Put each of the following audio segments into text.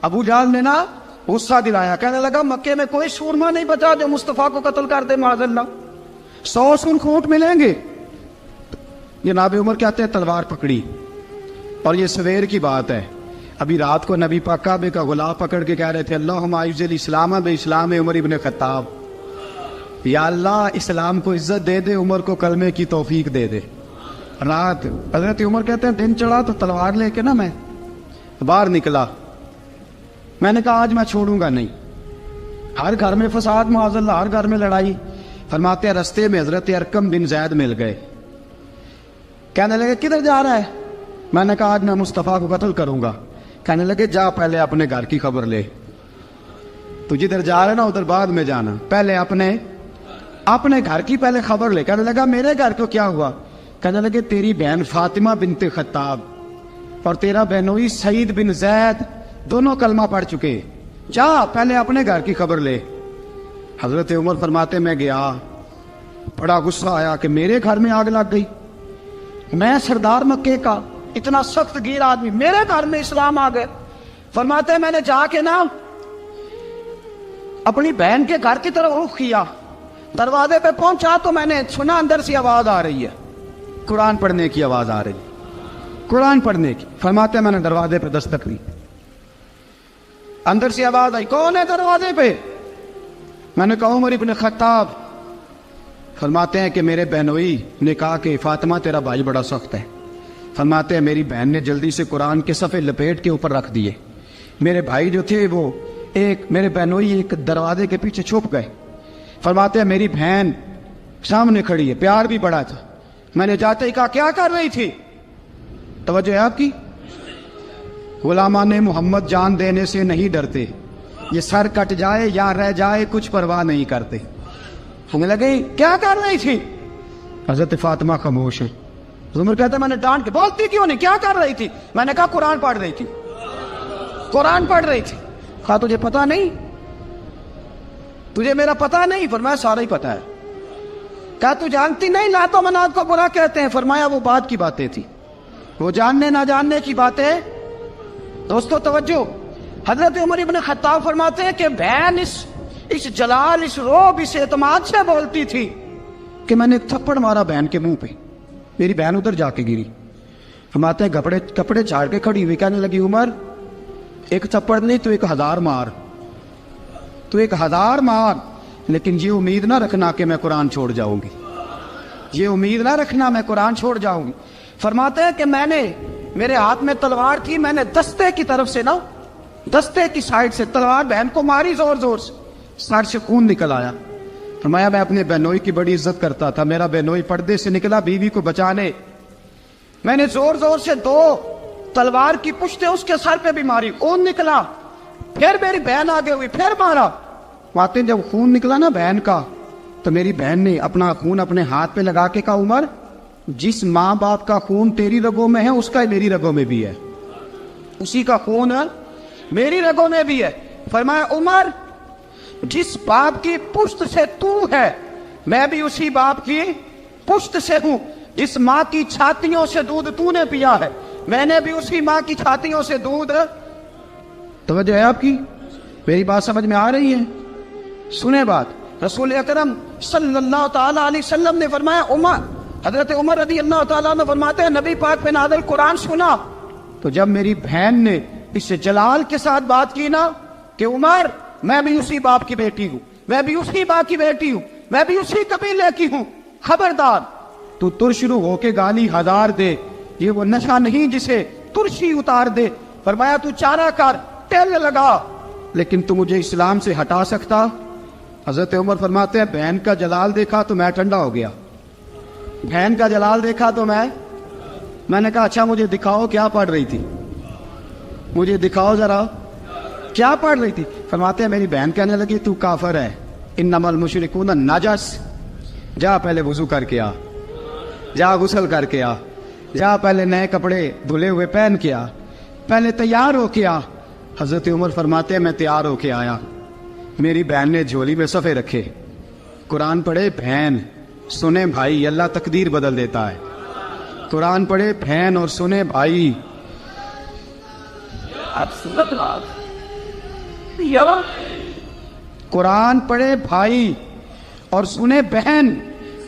ابو جہل نے نا غصہ دلایا, کہنے لگا مکے میں کوئی سورما نہیں بچا جو مصطفیٰ کو قتل کر دے معاذ اللہ, 100 سون خونٹ ملیں گے. جناب عمر کہتے ہیں تلوار پکڑی, اور یہ سویر کی بات ہے. ابھی رات کو نبی پاک کعبے کا غلاف پکڑ کے کہہ رہے تھے اللہم اعز الاسلام باسلام عمر ابن خطاب, یا اللہ اسلام کو عزت دے دے, عمر کو کلمے کی توفیق دے دے. رات حضرت عمر کہتے ہیں دن چڑھا تو تلوار لے کے نا میں باہر نکلا. میں نے کہا آج میں چھوڑوں گا نہیں. ہر گھر میں فساد معاذ اللہ, ہر گھر میں لڑائی. فرماتے ہیں رستے میں حضرت ارقم بن زید مل گئے, کہنے لگے کدھر جا رہا ہے؟ میں نے کہا آج میں مصطفیٰ کو قتل کروں گا. کہنے لگے جا پہلے اپنے گھر کی خبر لے, تو جدھر جا رہے نا ادھر بعد میں جانا, پہلے اپنے گھر کی پہلے خبر لے. کہنے لگا میرے گھر کو کیا ہوا؟ کہنے لگے تیری بہن فاطمہ بنت خطاب اور تیرا بہنوئی سعید بن زید دونوں کلمہ پڑھ چکے, جا پہلے اپنے گھر کی خبر لے. حضرت عمر فرماتے میں گیا, بڑا غصہ آیا کہ میرے گھر میں آگ لگ گئی. میں سردار مکے کا اتنا سخت گیر آدمی, میرے گھر میں اسلام آ گئے. فرماتے میں نے جا کے نا اپنی بہن کے گھر کی طرف رخ کیا, دروازے پہ پہنچا تو میں نے سنا اندر سے آواز آ رہی ہے, قرآن پڑھنے کی آواز آ رہی, قرآن پڑھنے کی. فرماتے میں نے دروازے پہ دستک دی, اندر سے آواز آئی کون ہے دروازے پہ؟ میں نے کہا عمر ابن خطاب. فرماتے ہیں کہ میرے بہنوئی نے کہا کہ فاطمہ تیرا بھائی بڑا سخت ہے. فرماتے ہیں میری بہن نے جلدی سے قرآن کے صفحے لپیٹ کے اوپر رکھ دیے. میرے بھائی جو تھے وہ میرے بہنوئی ایک دروازے کے پیچھے چھپ گئے. فرماتے ہیں میری بہن سامنے کھڑی ہے, پیار بھی بڑا تھا. میں نے جاتے ہی کہا کیا کر رہی تھی؟ توجہ ہے آپ کی؟ غلامان محمد جان دینے سے نہیں ڈرتے, یہ سر کٹ جائے یا رہ جائے کچھ پرواہ نہیں کرتے. ہمیں لگے کیا کر رہی تھی؟ حضرت فاطمہ خاموش ہے. عمر کہتا ہے میں نے ڈانٹ کے, بولتی کیوں نہیں, کیا کر رہی تھی؟ میں نے کہا قرآن پڑھ رہی تھی, قرآن پڑھ رہی تھی. کہا تجھے پتا نہیں, تجھے میرا پتا نہیں؟ فرمایا سارا ہی پتا ہے. کہا تو جانتی نہیں لات و منات کو برا کہتے ہیں؟ فرمایا وہ بعد کی باتیں تھی, وہ جاننے نہ جاننے کی باتیں. دوستو توجہ, حضرت عمر ابن خطاب فرماتے ہیں کہ بہن اس جلال, اس روب, اس اعتماد سے بولتی تھی کہ میں نے ایک تھپڑ مارا بہن کے منہ پہ, میری بہن ادھر جا کے گری. فرماتے ہیں کپڑے جھاڑ کے کھڑی ہوئی, کہنے لگی عمر ایک تھپڑ نہیں تو 1000 مار, تو 1000 مار, لیکن یہ امید نہ رکھنا کہ میں قرآن چھوڑ جاؤں گی, یہ امید نہ رکھنا میں قرآن چھوڑ جاؤں گی. فرماتے ہیں کہ میرے ہاتھ میں تلوار تھی, میں نے دستے کی طرف سے نا, دستے کی سائڈ سے تلوار بہن کو ماری زور زور سے, سر سے خون نکل آیا. فرمایا میں اپنے بہنوئی کی بڑی عزت کرتا تھا, میرا بہنوئی پردے سے نکلا بیوی کو بچانے, میں نے زور زور سے 2 تلوار کی پشتیں اس کے سر پہ بھی ماری, خون نکلا. پھر میری بہن آگے ہوئی, پھر مارا. واقعی جب خون نکلا نا بہن کا, تو میری بہن نے اپنا خون اپنے ہاتھ پہ لگا کے کہا عمر جس ماں باپ کا خون تیری رگوں میں ہے اس کا میری رگوں میں بھی ہے, اسی کا خون میری رگوں میں بھی ہے. فرمایا عمر جس باپ کی پشت سے تو ہے میں بھی اسی باپ کی پشت سے ہوں, جس ماں کی چھاتیوں سے دودھ تو نے پیا ہے میں نے بھی اسی ماں کی چھاتیوں سے دودھ. توجہ ہے آپ کی؟ میری بات سمجھ میں آ رہی ہے؟ سنیں بات. رسول اکرم صلی اللہ تعالیٰ علیہ وسلم نے فرمایا, حضرت عمر رضی اللہ تعالیٰ نے فرماتے ہیں نبی پاک پہ نازل قرآن سنا تو جب میری بہن نے اس جلال کے ساتھ بات کی نا کہ عمر میں بھی اسی باپ کی بیٹی ہوں, میں بھی اسی باپ کی بیٹی ہوں, میں بھی اسی قبیلے کی ہوں, خبردار تو ترشرو ہو کے گالی 1000 دے, یہ وہ نشہ نہیں جسے ترشی اتار دے. فرمایا تو چارہ کر, ٹیل لگا, لیکن تو مجھے اسلام سے ہٹا سکتا؟ حضرت عمر فرماتے ہیں بہن کا جلال دیکھا تو میں ٹھنڈا ہو گیا, بہن کا جلال دیکھا تو میں نے کہا اچھا مجھے دکھاؤ کیا پڑھ رہی تھی, مجھے دکھاؤ ذرا کیا پڑھ رہی تھی. فرماتے ہیں میری بہن کہنے لگی تو کافر ہے, انما المشرکون نجس, جا پہلے وضو کر کے آ, جا غسل کر کے آ, جا پہلے نئے کپڑے دھلے ہوئے پہن کے آ, پہلے تیار ہو کے آ. حضرت عمر فرماتے ہیں میں تیار ہو کے آیا, میری بہن نے جھولی میں صفحے رکھے, قرآن پڑھے بہن, سنے بھائی, اللہ تقدیر بدل دیتا ہے. قرآن پڑھے بہن اور سنے بھائی. قرآن پڑھے بھائی اور سنے بہن،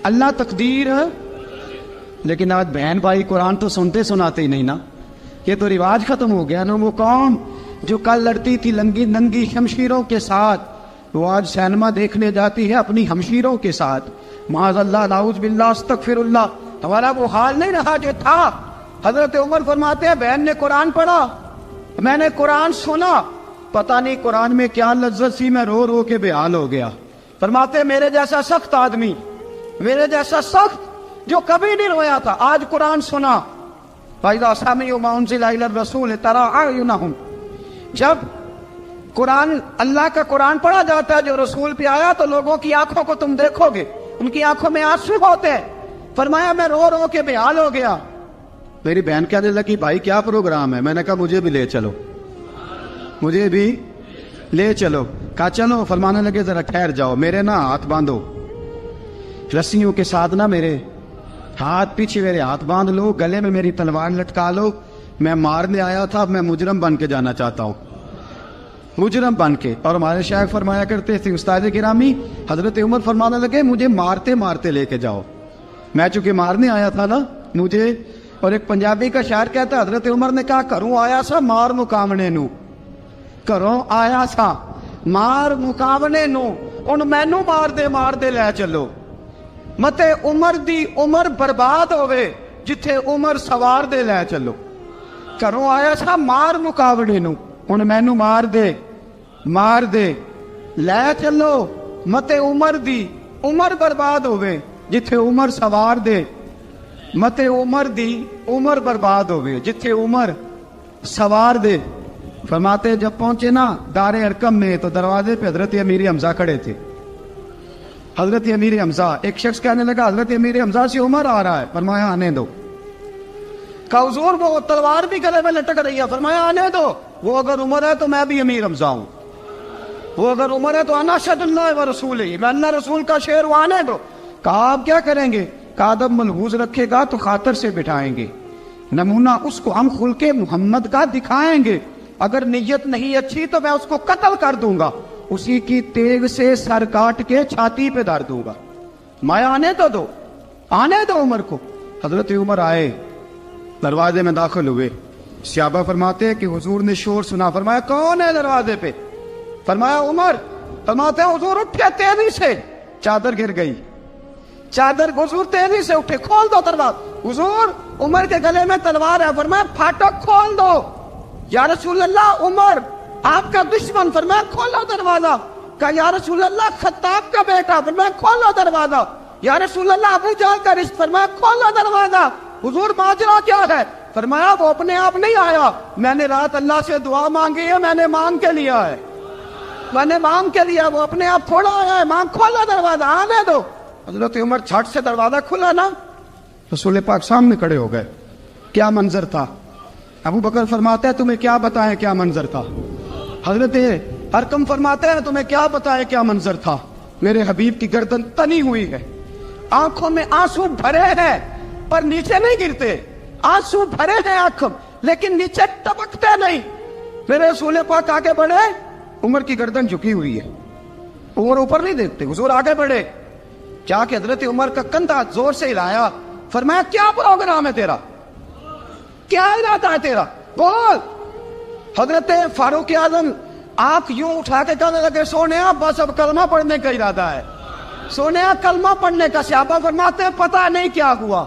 اللہ تقدیر. لیکن آج بہن بھائی قرآن تو سنتے سناتے ہی نہیں نا. یہ تو رواج ختم ہو گیا نا. وہ قوم جو کل لڑتی تھی ننگی شمشیروں کے ساتھ، وہ آج سینما دیکھنے جاتی ہے اپنی ہمشیروں کے ساتھ. معاذ اللہ، نعوذ باللہ، استغفر اللہ. ہمارا وہ حال نہیں رہا جو تھا. حضرت عمر فرماتے ہیں بہن نے قرآن پڑھا، میں نے قرآن سنا، پتہ نہیں قرآن میں کیا لذت سی، میں رو رو کے بے حال ہو گیا. فرماتے ہیں میرے جیسا سخت آدمی، میرے جیسا سخت جو کبھی نہیں رویا تھا، آج قرآن سنا. فَإِذَا سَمِعُوا مَا أُنزِلَ إِلَى الرَّسُولِ تَرَىٰ أَعْيُنَهُمْ، جب قرآن، اللہ کا قرآن پڑھا جاتا ہے جو رسول پہ آیا، تو لوگوں کی آنکھوں کو تم دیکھو گے، ان کی آنکھوں میں آنسو ہوتے ہیں. فرمایا میں رو رو کے بے حال ہو گیا. میری بہن کہنے لگی بھائی کیا پروگرام ہے؟ میں نے کہا مجھے بھی لے چلو، مجھے بھی لے چلو. کہا چلو. فرمانے لگے ذرا ٹھہر جاؤ، میرے نا ہاتھ باندھو رسیوں کے ساتھ، نا میرے ہاتھ پیچھے میرے ہاتھ باندھ لو، گلے میں میری تلوار لٹکا لو. میں مارنے آیا تھا، اب میں مجرم بن کے جانا چاہتا ہوں، مجرم بن کے. اور ہمارے شیخ فرمایا کرتے تھے استاد گرامی، حضرت عمر فرمانے لگے مجھے مارتے مارتے لے کے جاؤ. میں چونکہ مارنے آیا تھا نا مجھے. اور ایک پنجابی کا شاعر کہتا ہے حضرت عمر نے کہا گھروں آیا سا مار مقامنے نو، گھروں آیا سا مار مقامنے نو، ان مینو مار دے لے چلو. متے عمر دی عمر برباد ہوئے جتھے عمر سوار دے لے چلو. گھروں آیا سا مار مقابلے نو، ان مینو مار دے لے چلو. متے عمر دی عمر برباد ہوئے جتھے عمر سوار دے، متے عمر دی عمر برباد ہوئے جتھے عمر سوار دے. فرماتے جب پہنچے نا دار ارقم میں تو دروازے پہ حضرت امیر حمزہ کھڑے تھے. حضرت امیر حمزہ، ایک شخص کہنے لگا حضرت امیر حمزہ سے عمر آ رہا ہے. فرمایا آنے دو. کہا حضور وہ تلوار بھی گلے میں لٹک رہی ہے. فرمایا آنے دو. وہ اگر عمر ہے تو میں بھی امیر حمزہ ہوں، وہ اگر عمر ہے تو انا اشہد اللہ و رسولہ، میں اللہ رسول کا شعر ہوں، آنے دو. کہا آپ کیا کریں گے؟ کہا ادب ملحوظ رکھے گا تو خاطر سے بٹھائیں گے، نمونہ اس کو ہم خلق محمد کا دکھائیں گے، اگر نیت نہیں اچھی تو میں اس کو قتل کر دوں گا، اسی کی تیغ سے سر کاٹ کے چھاتی پہ دھر دوں گا. میں آنے تو دو، آنے دو عمر کو. حضرت عمر آئے، دروازے میں داخل ہوئے. صحابہ فرماتے ہیں کہ حضور نے شور سنا. فرمایا کون ہے دروازے پہ؟ فرمایا عمر. فرماتے ہیں حضور اٹھے تیزی سے، چادر گر گئی، چادر. حضور تیزی سے اٹھے، کھول دو دروازہ. حضور عمر کے گلے میں تلوار ہے. فرمایا پھاٹک کھول دو. یا رسول اللہ عمر آپ کا دشمن. فرمایا کھولو دروازہ. کہا یا رسول اللہ خطاب کا بیٹا. فرمایا کھولو دروازہ. یا رسول اللہ ابو جہل کا رشت. فرمایا کھولو دروازہ. حضور ماجرا کیا ہے؟ فرمایا وہ اپنے آپ نہیں آیا، میں نے رات اللہ سے دعا مانگی ہے، میں نے مانگ کے لیا ہے، میں نے مانگ کے لیا، وہ اپنے آپ تھوڑا آیا ہے. مانگ. کھولا دروازہ، آنے دو. حضرت عمر چھٹ سے دروازہ کھلا نا، رسول پاک سامنے کھڑے ہو گئے. کیا منظر تھا. ابو بکر فرماتے ہیں تمہیں کیا بتائیں کیا منظر تھا. حضرت ارقم فرماتے ہیں تمہیں کیا بتائیں کیا منظر تھا. میرے حبیب کی گردن تنی ہوئی ہے، آنکھوں میں آنسو بھرے ہیں پر نیچے نہیں گرتے. آنسو بھرے ہیں آنکھوں لیکن نیچے ٹپکتے نہیں. میرے رسول پاک آگے بڑھے، عمر کی گردن جھکی ہوئی ہے، عمر اوپر نہیں دیکھتے. حضور آگے بڑھے، جا کے حضرت عمر کا کندھا زور سے ہلایا. فرمایا کیا پروگرام ہے تیرا، کیا ارادہ ہے تیرا، بول. حضرت فاروق اعظم آنکھ یوں اٹھا کے کہنے لگے سونیا بس اب کلمہ پڑھنے کا ارادہ ہے، سونیا کلمہ پڑھنے کا. صحابہ فرماتے ہیں پتہ نہیں کیا ہوا،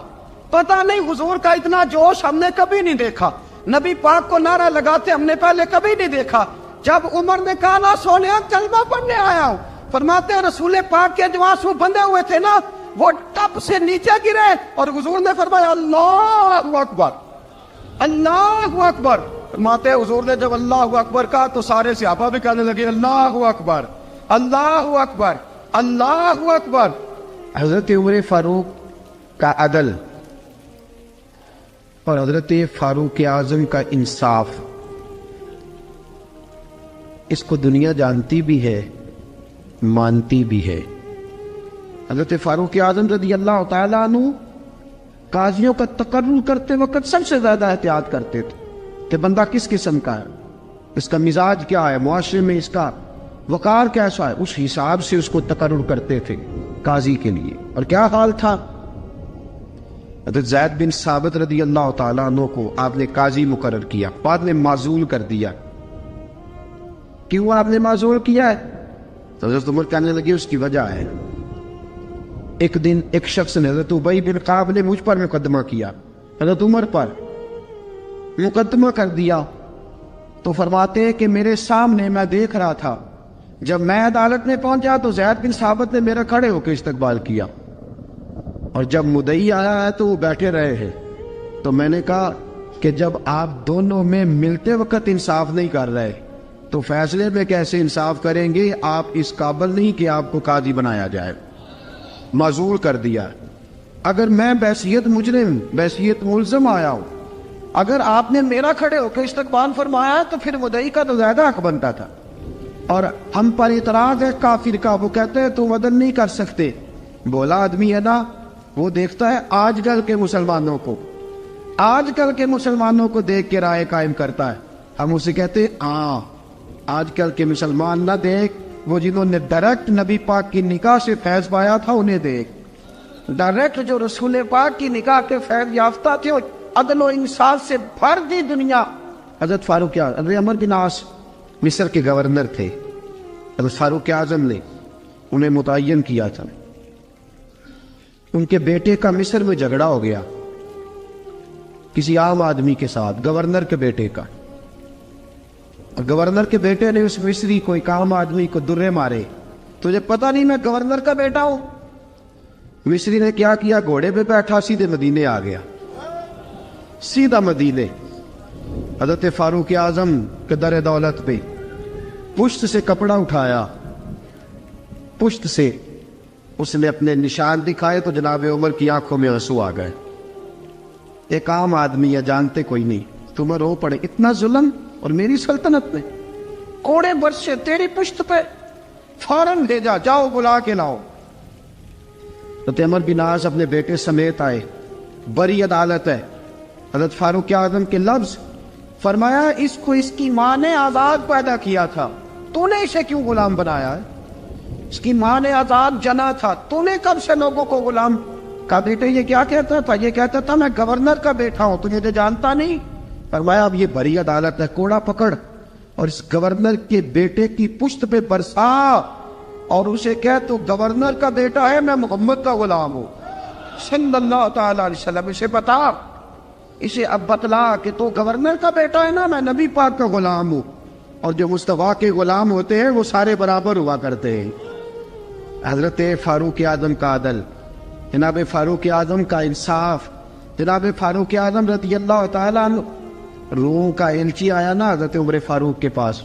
پتہ نہیں. حضور کا اتنا جوش ہم نے کبھی نہیں دیکھا، نبی پاک کو نعرہ لگاتے ہم نے پہلے کبھی نہیں دیکھا. جب عمر نے کہا نا سونیا کلمہ پڑھنے آیا ہوں، فرماتے ہیں رسول پاک کے جو آنسو بندے ہوئے تھے نا وہ ٹپ سے نیچے گرے اور حضور نے فرمایا اللہ اکبر، اللہ اکبر. فرماتے ہیں حضور نے جب اللہ اکبر کہا تو سارے صحابہ بھی کہنے لگے اللہ اکبر، اللہ اکبر، اللہ اکبر. حضرت عمر فاروق کا عدل اور حضرت فاروق اعظم کا انصاف، اس کو دنیا جانتی بھی ہے، مانتی بھی ہے. حضرت فاروق اعظم رضی اللہ تعالیٰ عنہ قاضیوں کا تقرر کرتے وقت سب سے زیادہ احتیاط کرتے تھے کہ بندہ کس قسم کا ہے. اس کا مزاج کیا ہے, معاشرے میں اس کا وقار کیسا ہے, اس حساب سے اس کو تقرر کرتے تھے قاضی کے لیے. اور کیا حال تھا, حضرت زید بن ثابت رضی اللہ تعالیٰ عنہ کو آپ نے قاضی مقرر کیا, بعد میں معزول کر دیا. کیوں آپ نے معزول کیا ہے؟ تو حضرت عمر کہنے لگے اس کی وجہ ہے, ایک دن ایک شخص نے حضرت ابی بن کعب نے مجھ پر مقدمہ کیا, حضرت عمر پر مقدمہ کر دیا. تو فرماتے ہیں کہ میرے سامنے میں دیکھ رہا تھا, جب میں عدالت میں پہنچا تو زید بن ثابت نے میرا کھڑے ہو کے استقبال کیا, اور جب مدعی آیا ہے تو وہ بیٹھے رہے ہیں. تو میں نے کہا کہ جب آپ دونوں میں ملتے وقت انصاف نہیں کر رہے تو فیصلے میں کیسے انصاف کریں گے؟ آپ اس قابل نہیں کہ آپ کو قاضی بنایا جائے. معزول کر دیا. اگر میں بحیثیت مجرم, بحیثیت ملزم آیا ہوں, اگر آپ نے میرا کھڑے ہو کے استقبال فرمایا تو پھر مدعی کا تو زیادہ حق بنتا تھا. اور ہم پر اعتراض ہے کافر کا, وہ کہتے ہیں تم عدل نہیں کر سکتے. بولا آدمی ہے نا, وہ دیکھتا ہے آج کل کے مسلمانوں کو, آج کل کے مسلمانوں کو دیکھ کے رائے قائم کرتا ہے. ہم اسے کہتے ہیں ہاں آج کل کے مسلمان نہ دیکھ, وہ جنہوں نے ڈائریکٹ نبی پاک کی نکاح سے فیض پایا تھا انہیں دیکھ. ڈائریکٹ جو رسول پاک کی نکاح کے فیض یافتہ تھے, عدل و انصاف سے بھر دی دنیا. حضرت فاروق اعظم, حضرت عمرو بن عاص مصر کے گورنر تھے, حضرت فاروق اعظم نے انہیں متعین کیا تھا. ان کے بیٹے کا مصر میں جھگڑا ہو گیا کسی عام آدمی کے ساتھ, گورنر کے بیٹے کا. اور گورنر کے بیٹے نے اس مصری کو, ایک عام آدمی کو درے مارے. تجھے پتہ نہیں میں گورنر کا بیٹا ہوں؟ مصری نے کیا کیا, گھوڑے پہ بیٹھا سیدھے مدینے آ گیا, سیدھا مدینے. حضرت فاروق اعظم کے در دولت پہ پشت سے کپڑا اٹھایا, پشت سے اس نے اپنے نشان دکھائے تو جناب عمر کی آنکھوں میں آنسو آ گئے. ایک عام آدمی ہے, جانتے کوئی نہیں, تمہیں رو پڑے اتنا ظلم, اور میری سلطنت میں کوڑے برسے تیری پشت پہ, فوراً لے جا, جاؤ بلا کے لاؤ. حضرت عمر بن عاص اپنے بیٹے سمیت آئے, بڑی عدالت ہے. حضرت فاروق اعظم کے لفظ, فرمایا اس کو اس کی ماں نے آزاد پیدا کیا تھا, تو نے اسے کیوں غلام بنایا ہے؟ اس کی ماں نے آزاد جنا تھا, تو نے کب سے لوگوں کو غلام کا؟ بیٹے یہ کیا کہتا تھا؟ یہ کہتا تھا میں گورنر کا بیٹا ہوں, تجھے تو جانتا نہیں. فرمایا اب یہ بڑی عدالت ہے, کوڑا پکڑ اور اس گورنر کے بیٹے کی پشت پہ برسا, اور اسے کہہ تو گورنر کا بیٹا ہے, میں محمد کا غلام ہوں صلی اللہ تعالی علیہ وسلم. اسے بتا, اسے اب بتلا کہ تو گورنر کا بیٹا ہے نا, میں نبی پاک کا غلام ہوں. اور جو مصطفیٰ کے غلام ہوتے ہیں وہ سارے برابر ہوا کرتے ہیں. حضرت فاروق اعظم کا عدل, جناب فاروق اعظم کا انصاف. جناب فاروق اعظم رضی اللہ تعالیٰ عنہ, روم کا ایلچی آیا نا حضرت عمر فاروق کے پاس,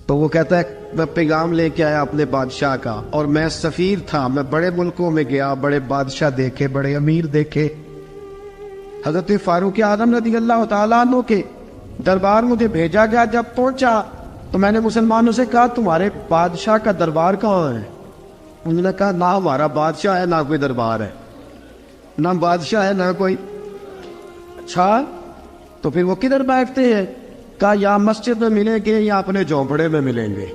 تو وہ کہتا ہے میں پیغام لے کے آیا اپنے بادشاہ کا, اور میں سفیر تھا, میں بڑے ملکوں میں گیا, بڑے بادشاہ دیکھے, بڑے امیر دیکھے. حضرت فاروق اعظم رضی اللہ تعالیٰ عنہ کے دربار مجھے بھیجا گیا. جب پہنچا تو میں نے مسلمانوں سے کہا تمہارے بادشاہ کا دربار کہاں ہے؟ انہوں نے کہا نہ ہمارا بادشاہ ہے نہ کوئی دربار ہے, نہ بادشاہ ہے نہ کوئی. اچھا تو پھر وہ کدھر بیٹھتے ہیں؟ کہا یا مسجد میں ملیں گے یا اپنے جھونپڑے میں ملیں گے.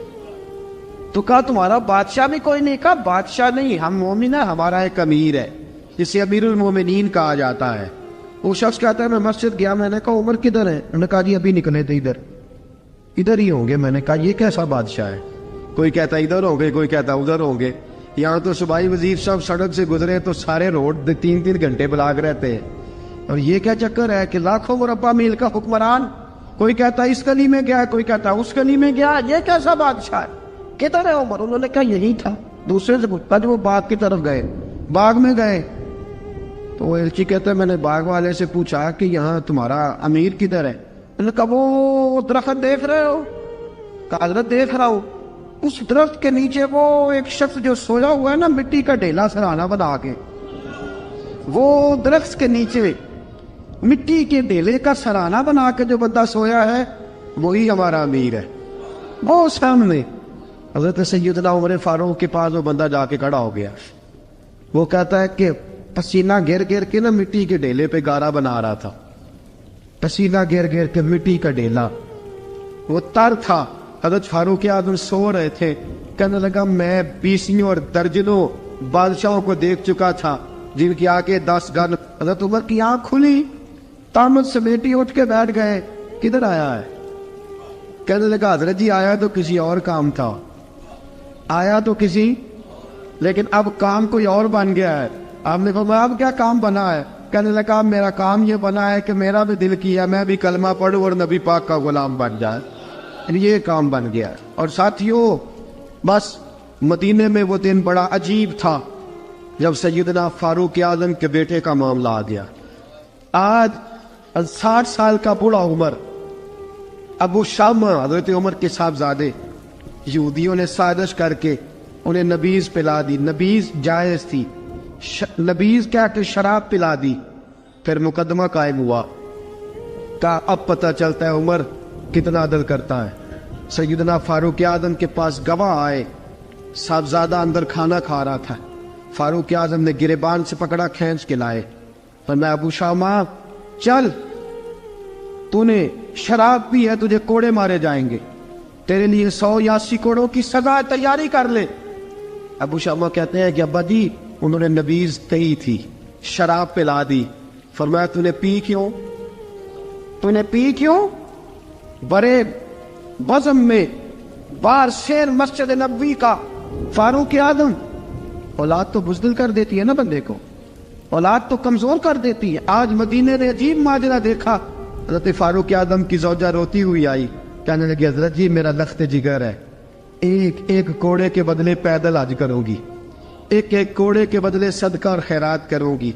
تو کہا تمہارا بادشاہ بھی کوئی نہیں؟ کہا بادشاہ نہیں, ہم مومن ہیں, ہمارا ایک امیر ہے جسے امیر المومنین کہا جاتا ہے. وہ شخص کہتا ہے میں مسجد گیا, میں نے کہا عمر کدھر ہے؟ انہوں نے کہا جی ابھی نکلے تھے, ادھر ہی ہوں گے. میں نے کہا یہ کیسا بادشاہ ہے؟ کوئی کہتا ادھر ہوں گے, کوئی کہتا ادھر ہوں گے. یہاں تو صوبائی وزیر صاحب سڑک سے گزرے تو سارے روڈ 3-3 گھنٹے بلاک رہتے ہیں, اور یہ کیا چکر ہے کہ لاکھوں مربع میل کا حکمران, کوئی کہتا اس گلی میں گیا, کوئی کہتا اس گلی میں گیا, یہ کیسا بادشاہ ہے؟ کدھر ہے عمر؟ انہوں نے کہا یہی تھا. دوسرے سے پوچھتا جو وہ باغ کی طرف گئے, باغ میں گئے تو وہ ایلچی کہتا ہے میں نے باغ والے سے پوچھا کہ یہاں تمہارا امیر کدھر ہے؟ انہوں نے کہا وہ درخت دیکھ رہے ہو؟ کہا حضرت دیکھ رہا ہوں. اس درخت کے نیچے وہ ایک شخص جو سویا ہوا ہے نا, مٹی کا ڈھیلا سرہانہ بنا کے, وہ درخت کے نیچے مٹی کے ڈھیلے کا سرہانہ بنا کے جو بندہ سویا ہے وہی ہمارا امیر ہے. وہ سامنے حضرت سیدنا عمر فاروق کے پاس وہ بندہ جا کے کھڑا ہو گیا. وہ کہتا ہے کہ پسینہ گر گر کے نا مٹی کے ڈھیلے پہ گارا بنا رہا تھا, پسینہ گر گر کے مٹی کا ڈھیلا وہ تر تھا. حضرت فاروق اعظم سو رہے تھے. کہنے لگا میں بیسیوں اور درجنوں بادشاہوں کو دیکھ چکا تھا جن کی آنکھیں 10 گن. حضرت عمر کی آنکھ کھلی, تامت سمیٹی اٹھ کے بیٹھ گئے. کدھر آیا ہے؟ کہنے لگا حضرت جی آیا تو کسی اور کام تھا, آیا تو کسی, لیکن اب کام کوئی اور بن گیا ہے. آپ نے فرمایا اب کیا کام بنا ہے؟ کہنے لگا میرا کام یہ بنا ہے کہ میرا بھی دل کیا میں بھی کلمہ پڑھوں اور نبی پاک کا غلام بن جائے. یہ کام بن گیا. اور ساتھیوں بس مدینے میں وہ دن بڑا عجیب تھا جب سیدنا فاروق اعظم کے بیٹے کا معاملہ آ گیا. آج 60 سال کا بوڑھا عمر ابو شامہ حضرت عمر کے صاحبزادے یہودیوں نے سازش کر کے انہیں نبیذ پلا دی. نبیذ جائز تھی, نبیذ کیا کہ شراب پلا دی. پھر مقدمہ قائم ہوا. کہا اب پتہ چلتا ہے عمر کتنا عدل کرتا ہے. سیدنا فاروق اعظم کے پاس گواہ آئے. صاحبزادہ اندر کھانا کھا رہا تھا. فاروق اعظم نے گریبان سے پکڑا, کھینچ کے لائے. فرمایا ابو شامہ چل, تو نے شراب پی ہے, تجھے کوڑے مارے جائیں گے, تیرے لیے 100 یا 80 کوڑوں کی سزا تیاری کر لے. ابو شامہ کہتے ہیں کہ ابا جی انہوں نے نبیذ کہی تھی, شراب پلا دی. فرمایا تو نے پی کیوں؟ تو نے پی کیوں؟ بڑے بزم میں بار شیر مسجد نبوی کا فاروق اعظم. اولاد تو بزدل کر دیتی ہے نا بندے کو, اولاد تو کمزور کر دیتی ہے. آج مدینے نے عجیب ماجرا دیکھا. حضرت فاروق اعظم کی زوجہ روتی ہوئی آئی, کہنے لگی حضرت جی میرا لخت جگر ہے, ایک کوڑے کے بدلے پیدل حج کروں گی, ایک کوڑے کے بدلے صدقہ اور خیرات کروں گی.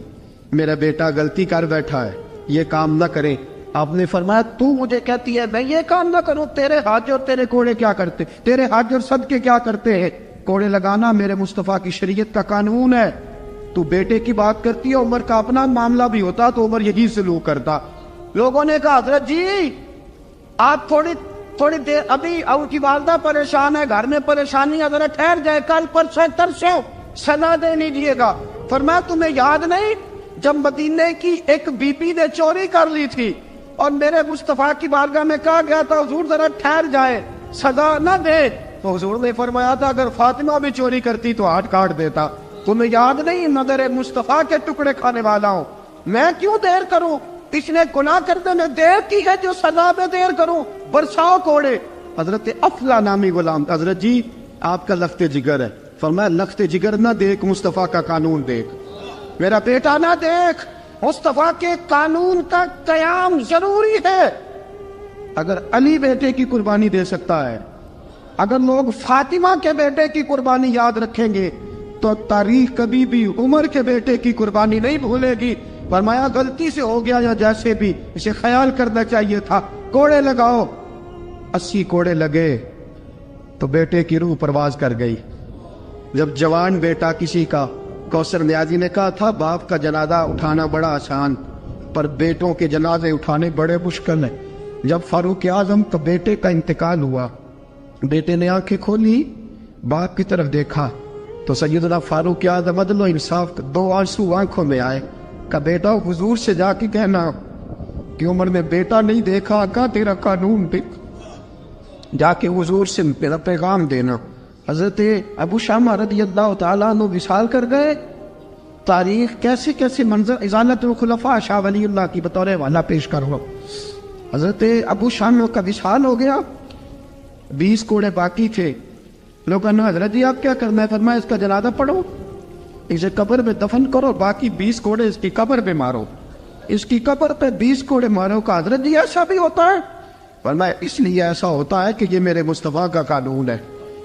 میرا بیٹا غلطی کر بیٹھا ہے, یہ کام نہ کرے. آپ نے فرمایا تو مجھے کہتی ہے میں یہ کام نہ کروں؟ تیرے حج اور تیرے کوڑے کیا کرتے, تیرے حج اور صدقے کیا کرتے ہیں؟ کوڑے لگانا میرے مصطفیٰ کی شریعت کا قانون ہے. تو بیٹے کی بات کرتی ہے, عمر کا اپنا معاملہ بھی ہوتا تو عمر یہی سلوک کرتا. لوگوں نے کہا حضرت جی آپ تھوڑی دیر, ابھی ان کی والدہ پریشان ہے, گھر میں پریشانی ہے, ذرا ٹھہر جائے, کل پرسوں ترسوں سزا دے لیجیے گا. فرمایا تمہیں یاد نہیں جب مدینے کی ایک بی بی نے چوری کر لی تھی اور میرے مصطفیٰ کی بارگاہ میں کہا گیا تھا حضور ذرا ٹھہر جائے, سزا نہ دے, تو حضور نے فرمایا تھا اگر فاطمہ بھی چوری کرتی تو ہاتھ کاٹ دیتا. تمہیں یاد نہیں نظر مصطفیٰ کے ٹکڑے کھانے والا ہوں, میں کیوں دیر کروں؟ اس نے گناہ کرنے میں دیر کی ہے جو سزا میں دیر کروں, برساؤ کوڑے. حضرت افلا نامی غلام, حضرت جی آپ کا لخت جگر ہے. فرمایا لخت جگر نہ دیکھ, مصطفیٰ کا قانون دیکھ. میرا بیٹا نہ دیکھ, مصطفیٰ کے قانون کا قیام ضروری ہے. اگر علی بیٹے کی قربانی دے سکتا ہے, اگر لوگ فاطمہ کے بیٹے کی قربانی یاد رکھیں گے تو تاریخ کبھی بھی عمر کے بیٹے کی قربانی نہیں بھولے گی. فرمایا غلطی سے ہو گیا یا جیسے بھی, اسے خیال کرنا چاہیے تھا. کوڑے لگاؤ. 80 کوڑے لگے تو بیٹے کی روح پرواز کر گئی. جب جوان بیٹا کسی کا, کوثر نیازی نے کہا تھا باپ کا جنازہ اٹھانا بڑا آسان, پر بیٹوں کے جنازے اٹھانے بڑے مشکل ہیں. جب فاروق اعظم کا بیٹے کا انتقال ہوا, بیٹے نے آنکھیں کھولی, باپ کی طرف دیکھا تو سیدنا فاروق اعظم عدل و انصاف, 2 آنسو آنکھوں میں آئے. کہ بیٹا حضور سے جا کے کہنا کہ عمر نے بیٹا نہیں دیکھا, کا تیرا قانون دیکھ, جا کے حضور سے میرا پیغام دینا. حضرت ابو شامہ رضی اللہ تعالیٰ عنہ وصال کر گئے. تاریخ کیسے کیسے منظر ازالت الخلفاء شاہ ولی اللہ کی بطور والا پیش کر رہا. حضرت ابو شامہ کا وصال ہو گیا, 20 کوڑے باقی تھے. لوگوں نے حضرت جی آپ کیا کرنا ہے؟ فرمایا اس کا جنازہ پڑھو, اسے قبر میں دفن کرو, باقی 20 کوڑے اس کی قبر پہ مارو, اس کی قبر پہ 20 کوڑے مارو. کا حضرت جی ایسا بھی ہوتا ہے؟ فرمایا اس لیے ایسا ہوتا ہے کہ یہ میرے مصطفیٰ کا قانون ہے,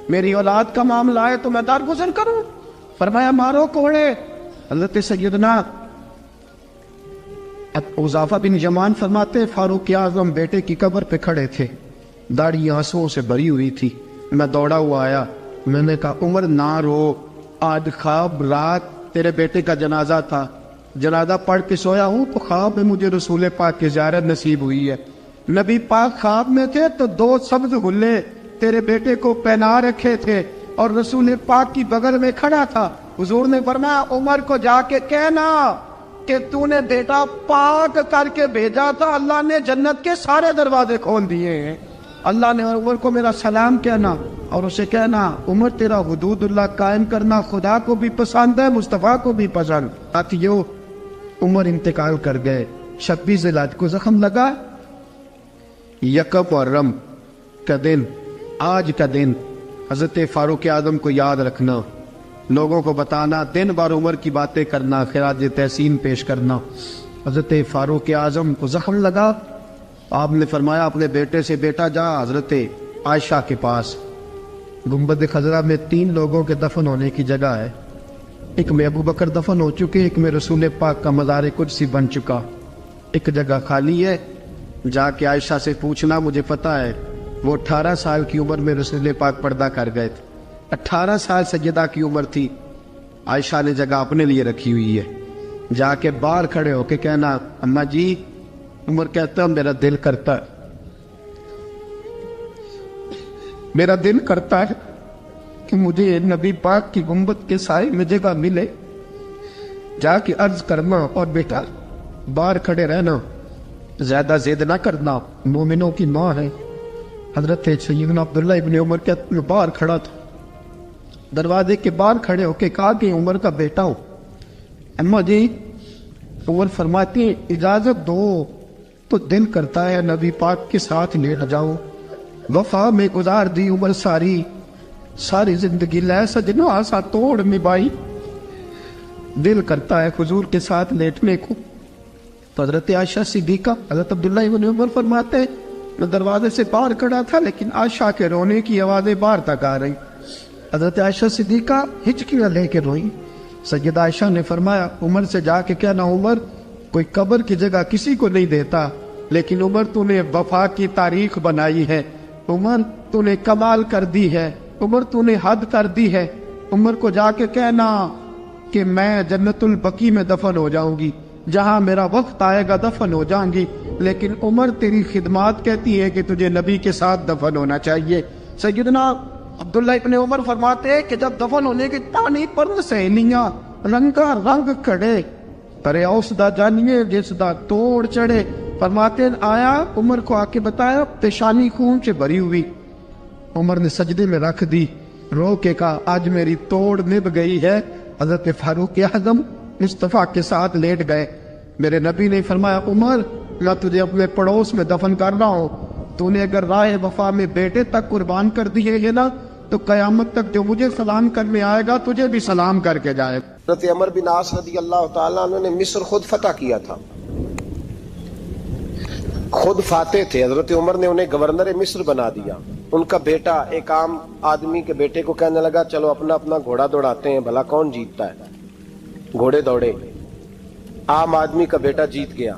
میری اولاد کا معاملہ ہے تو میں درگزر کروں. فرمایا مارو کوڑے. حضرت سیدنا حذیفہ بن یمان فرماتے فاروق اعظم بیٹے کی قبر پہ کھڑے تھے, داڑھی آنسوؤں سے بھری ہوئی تھی. میں دوڑا ہوا آیا, میں نے کہا عمر نہ رو, آج خواب رات تیرے بیٹے کا جنازہ تھا, جنازہ پڑھ کے سویا ہوں تو خواب میں مجھے رسول پاک کی زیارت نصیب ہوئی ہے. نبی پاک خواب میں تھے تو 2 سبز غلے تیرے بیٹے کو پہنا رکھے تھے اور رسول پاک کی بغل میں کھڑا تھا. حضور نے فرمایا عمر کو جا کے کہنا کہ تو نے بیٹا پاک کر کے بھیجا تھا, اللہ نے جنت کے سارے دروازے کھول دیے ہیں. اللہ نے عمر کو میرا سلام کہنا اور اسے کہنا عمر تیرا حدود اللہ قائم کرنا خدا کو بھی پسند ہے، مصطفیٰ کو بھی پسند۔ ساتھیو عمر انتقال کر گئے، 26 ذی الحج کو زخم لگا، یکم محرم کا دن، آج کا دن حضرت فاروق اعظم کو یاد رکھنا، لوگوں کو بتانا، دن بار عمر کی باتیں کرنا، خراج تحسین پیش کرنا۔ حضرت فاروق اعظم کو زخم لگا، آپ نے فرمایا اپنے بیٹے سے بیٹا جا حضرت عائشہ کے پاس، گنبد خضرا میں 3 لوگوں کے دفن ہونے کی جگہ ہے، ایک میں ابو بکر دفن ہو چکے، ایک میں رسول پاک کا مزار قدسی بن چکا، ایک جگہ خالی ہے، جا کے عائشہ سے پوچھنا، مجھے پتہ ہے وہ 18 سال کی عمر میں رسول پاک پردہ کر گئے تھے، 18 سال سیدہ کی عمر تھی، عائشہ نے جگہ اپنے لیے رکھی ہوئی ہے، جا کے باہر کھڑے ہو کے کہنا اماں جی، عمر کہتا میرا دل کرتا ہے، میرا دل کرتا ہے کہ مجھے نبی پاک کی گنبد کے سائے میں جگہ ملے، جا کے عرض کرنا اور بیٹا باہر کھڑے رہنا، زیادہ زید نہ کرنا، مومنوں کی ماں ہے۔ حضرت سیدنا عبداللہ ابن عمر کے باہر کھڑا تھا، دروازے کے باہر کھڑے ہو کے کہا کہ عمر کا بیٹا ہو، اماں جی عمر فرماتے ہیں اجازت دو تو دل کرتا ہے نبی پاک کے ساتھ لیٹ جاؤں، وفا میں گزار دی عمر ساری زندگی لے سجنو آسا توڑ میں بائی، دل کرتا ہے حضور کے ساتھ لیٹنے کو۔ تو حضرت عائشہ صدیقہ، حضرت عبداللہ ابن عمر فرماتے ہیں میں دروازے سے باہر کھڑا تھا لیکن عائشہ کے رونے کی آوازیں باہر تک آ رہی، حضرت عائشہ صدیقہ ہچکیاں لے کے روئی۔ سیدہ عائشہ نے فرمایا عمر سے جا کے کہنا عمر کوئی قبر کی جگہ کسی کو نہیں دیتا، لیکن عمر تو نے وفا کی تاریخ بنائی ہے، عمر تو نے کمال کر دی ہے، عمر تو نے حد کر دی ہے، عمر کو جا کے کہنا کہ میں جنت البقیع میں دفن ہو جاؤں گی، جہاں میرا وقت آئے گا دفن ہو جاؤں گی، لیکن عمر تیری خدمات کہتی ہے کہ تجھے نبی کے ساتھ دفن ہونا چاہیے۔ سیدنا عبداللہ ابن عمر فرماتے ہیں کہ جب دفن ہونے کی تانی پر سہیلیاں رنگا رنگ کھڑے کرے اوس دا جانیے جس دا توڑ چڑھے، فرماتے ہیں آیا عمر کو آ کے بتایا پیشانی خون سے بھری ہوئی، عمر نے سجدے میں رکھ دی، رو کے کہا آج میری توڑ نب گئی ہے۔ حضرت فاروق اعظم مصطفیٰ کے ساتھ لیٹ گئے، میرے نبی نے فرمایا عمر میں تجھے اپنے پڑوس میں دفن کر رہا ہوں، تو نے اگر راہ وفا میں بیٹے تک قربان کر دیے ہے نا تو قیامت تک جو مجھے سلام کرنے آئے گا تجھے بھی سلام کر کے جائے گا۔ حضرت عمر بن عاص رضی اللہ تعالیٰ عنہ نے مصر خود فتح کیا تھا، خود فاتح تھے، حضرت عمر نے انہیں گورنر مصر بنا دیا۔ ان کا بیٹا ایک عام آدمی کے بیٹے کو کہنے لگا چلو اپنا اپنا گھوڑا دوڑاتے ہیں بھلا کون جیتتا ہے، گھوڑے دوڑے، عام آدمی کا بیٹا جیت گیا،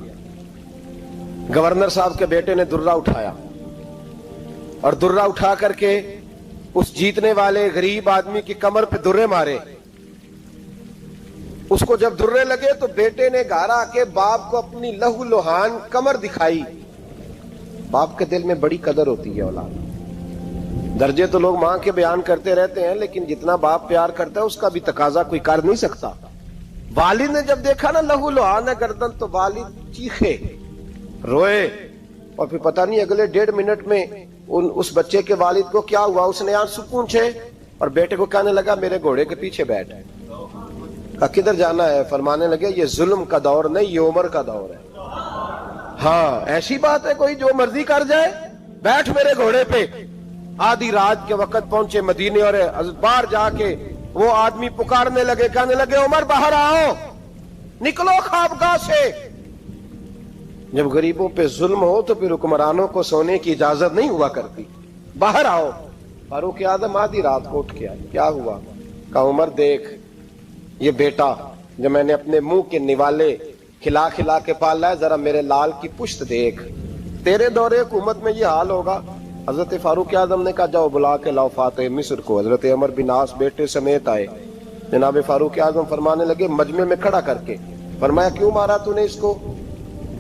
گورنر صاحب کے بیٹے نے درہ اٹھایا اور درہ اٹھا کر کے اس جیتنے والے غریب آدمی کی کمر پہ درے مارے، اس کو جب درے لگے تو بیٹے نے گھر آ کے باپ کو اپنی لہو لوہان کمر دکھائی۔ باپ کے دل میں بڑی قدر ہوتی ہے اولاد، درجے تو لوگ ماں کے بیان کرتے رہتے ہیں لیکن جتنا باپ پیار کرتا ہے اس کا بھی تقاضا کوئی کر نہیں سکتا۔ والد نے جب دیکھا نا لہو لوہان ہے گردن تو والد چیخے روئے، اور پھر پتہ نہیں اگلے 1.5 منٹ میں اس بچے کے والد کو کیا ہوا، اس نے آنسو پونچھے اور بیٹے کو کہنے لگا میرے گھوڑے کے پیچھے بیٹھ، کہا کدھر جانا ہے، فرمانے لگے یہ ظلم کا دور نہیں یہ عمر کا دور ہے، ہاں ایسی بات ہے کوئی جو مرضی کر جائے، بیٹھ میرے گھوڑے پہ۔ آدھی رات کے وقت پہنچے مدینے اور باہر جا کے وہ آدمی پکارنے لگے، کہنے لگے عمر باہر آؤ، نکلو خوابگاہ سے۔ جب غریبوں پہ ظلم ہو تو پھر حکمرانوں کو سونے کی اجازت نہیں ہوا کرتی، باہر آؤ۔ فاروق اعظم آدھی رات کو اٹھ کے آئے، کیا ہوا، کہا عمر دیکھ یہ بیٹا جو میں نے اپنے منہ کے نوالے کھلا کھلا کے پالا ہے، ذرا میرے لال کی پشت دیکھ، تیرے دور حکومت میں یہ حال ہوگا۔ حضرت فاروق اعظم نے کہا جاؤ بلا کے لاؤ فاتح مصر کو۔ حضرت عمر بن عاص بیٹے سمیت آئے، جناب فاروق اعظم فرمانے لگے مجمع میں کھڑا کر کے، فرمایا کیوں مارا تو نے اس کو،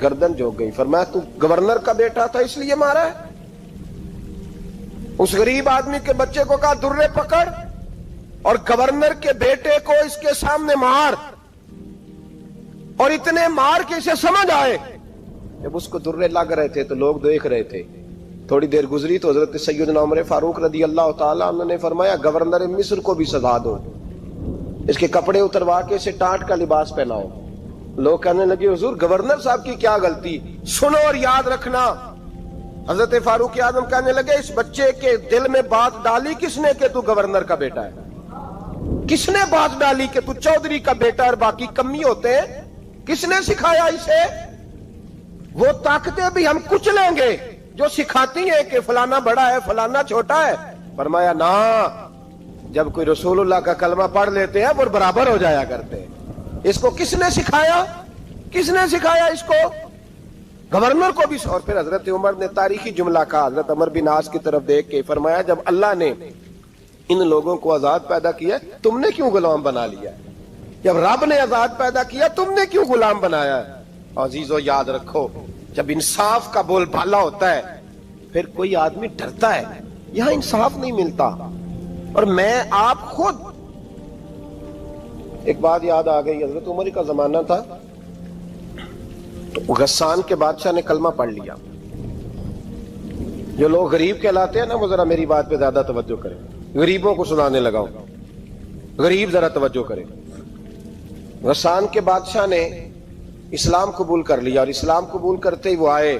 گردن جھک گئی، فرمایا تو گورنر کا بیٹا تھا اس لیے مارا ہے؟ اس غریب آدمی کے بچے کو کہا درے پکڑ اور گورنر کے بیٹے کو اس کے سامنے مار، اور اتنے مار کے اسے سمجھ آئے۔ جب اس کو درے لگ رہے تھے تو لوگ دیکھ رہے تھے، تھوڑی دیر گزری تو حضرت سیدنا عمر فاروق رضی اللہ تعالیٰ عنہ نے فرمایا گورنر مصر کو بھی سزا دو، اس کے کپڑے اتروا کے اسے ٹاٹ کا لباس پہناؤ۔ لوگ کہنے لگے حضور گورنر صاحب کی کیا غلطی؟ سنو اور یاد رکھنا۔ حضرت فاروق اعظم کہنے لگے اس بچے کے دل میں بات ڈالی کس نے کہ تو گورنر کا بیٹا ہے؟ کس نے بات ڈالی کہ تو چودھری کا بیٹا اور باقی کمی ہوتے ہیں؟ کس نے سکھایا اسے؟ وہ طاقتیں بھی ہم کچلیں گے جو سکھاتی ہیں کہ فلانا بڑا ہے فلانا چھوٹا ہے۔ فرمایا نا، جب کوئی رسول اللہ کا کلمہ پڑھ لیتے ہیں وہ برابر ہو جایا کرتے ہیں۔ اس کو کس نے سکھایا؟ کس نے سکھایا اس کو؟ گورنر کو بھی۔ اور پھر حضرت عمر نے تاریخی جملہ کہا، حضرت عمر بن عاص کی طرف دیکھ کے فرمایا جب اللہ نے ان لوگوں کو آزاد پیدا کیا تم نے کیوں غلام بنا لیا؟ جب رب نے آزاد پیدا کیا تم نے کیوں غلام بنایا؟ عزیزو یاد رکھو، جب انصاف کا بول بالا ہوتا ہے پھر کوئی آدمی ڈرتا ہے، یہاں انصاف نہیں ملتا۔ اور میں آپ خود ایک بات یاد آ گئی، حضرت عمر کا زمانہ تھا تو غسان کے بادشاہ نے کلمہ پڑھ لیا۔ جو لوگ غریب کہلاتے ہیں نا وہ ذرا میری بات پہ زیادہ توجہ کریں، غریبوں کو سنانے لگا ہوں، غریب ذرا توجہ کریں۔ غسان کے بادشاہ نے اسلام قبول کر لیا اور اسلام قبول کرتے ہی وہ آئے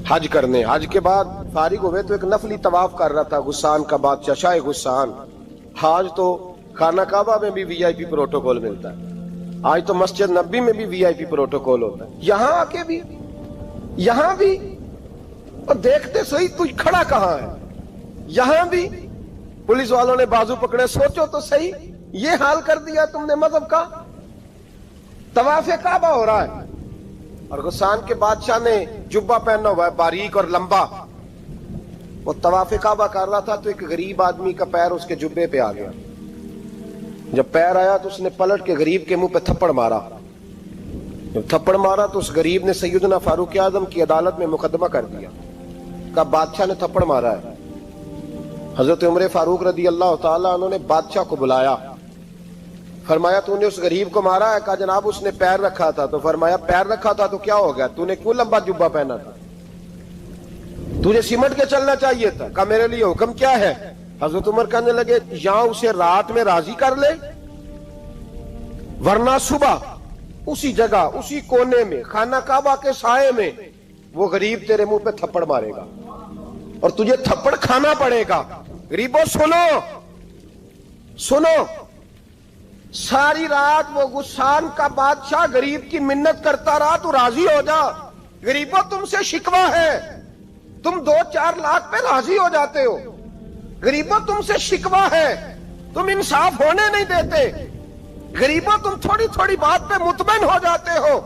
حج کرنے۔ حج کے بعد فارغ ہوئے تو ایک نفلی طواف کر رہا تھا غسان کا بادشاہ، شاہ غسان۔ حج تو خانہ کعبہ میں بھی وی آئی پی پروٹوکول ملتا ہے، آج تو مسجد نبی میں بھی وی آئی پی پروٹوکول ہوتا ہے، یہاں آ کے بھی، یہاں بھی۔ اور دیکھتے صحیح تو کھڑا کہاں ہے؟ یہاں بھی پولیس والوں نے بازو پکڑے، سوچو تو صحیح یہ حال کر دیا تم نے مذہب کا۔ طواف کعبہ ہو رہا ہے اور غسان کے بادشاہ نے جبہ پہنا ہوا ہے باریک اور لمبا، وہ طواف کعبہ کر رہا تھا تو ایک غریب آدمی کا پیر اس کے جبے پہ آ گیا۔ جب پیر آیا تو اس نے پلٹ کے غریب کے منہ پہ تھپڑ مارا۔ جب تھپڑ مارا تو اس غریب نے سیدنا فاروق اعظم کی عدالت میں مقدمہ کر دیا، کہا بادشاہ نے تھپڑ مارا ہے۔ حضرت عمر فاروق رضی اللہ تعالیٰ عنہ نے بادشاہ کو بلایا، فرمایا تو نے اس غریب کو مارا ہے؟ کہا جناب اس نے پیر رکھا تھا۔ تو فرمایا پیر رکھا تھا تو کیا ہو گیا؟ تو نے کیوں لمبا جبہ پہنا تھا؟ تجھے سمٹ کے چلنا چاہیے تھا۔ کہا میرے لیے حکم کیا ہے؟ حضرت عمر کہنے لگے یہاں اسے رات میں راضی کر لے، ورنہ صبح اسی جگہ اسی کونے میں خانہ کعبہ کے سائے میں وہ غریب تیرے منہ پہ تھپڑ مارے گا اور تجھے تھپڑ کھانا پڑے گا۔ غریبوں سنو سنو، ساری رات وہ غسان کا بادشاہ غریب کی منت کرتا رہا تو راضی ہو جا۔ غریبوں تم سے شکوہ ہے، تم 2-4 لاکھ پہ راضی ہو جاتے ہو۔ غریبوں تم سے شکوہ ہے، تم انصاف ہونے نہیں دیتے۔ غریبوں تم تھوڑی تھوڑی بات پہ مطمئن ہو جاتے ہو،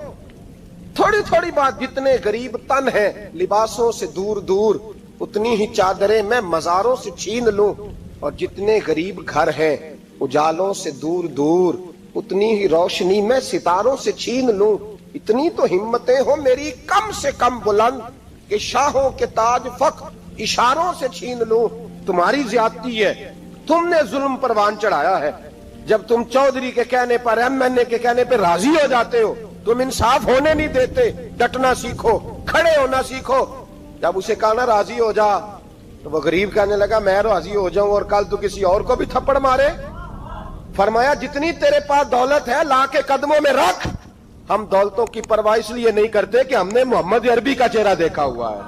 تھوڑی تھوڑی بات۔ جتنے غریب تن ہیں لباسوں سے دور دور اتنی ہی چادریں میں مزاروں سے چھین لوں، اور جتنے غریب گھر ہیں اجالوں سے دور دور اتنی ہی روشنی میں ستاروں سے چھین لوں۔ اتنی تو ہمتیں ہو میری کم سے کم بلند کہ شاہوں کے تاج فخر اشاروں سے چھین لوں۔ تمہاری زیادتی ہے، تم نے ظلم پروان چڑھایا ہے۔ جب تم چودھری کے کہنے پر ایم این اے کے کہنے پہ راضی ہو جاتے ہو، تم انصاف ہونے نہیں دیتے۔ ڈٹنا سیکھو، کھڑے ہونا سیکھو۔ جب اسے کہا نا راضی ہو جا تو وہ غریب کہنے لگا میں راضی ہو جاؤں اور کل تو کسی اور کو بھی تھپڑ مارے؟ فرمایا جتنی تیرے پاس دولت ہے لا کے قدموں میں رکھ۔ ہم دولتوں کی پرواہ اس لیے نہیں کرتے کہ ہم نے محمد عربی کا چہرہ دیکھا ہوا ہے،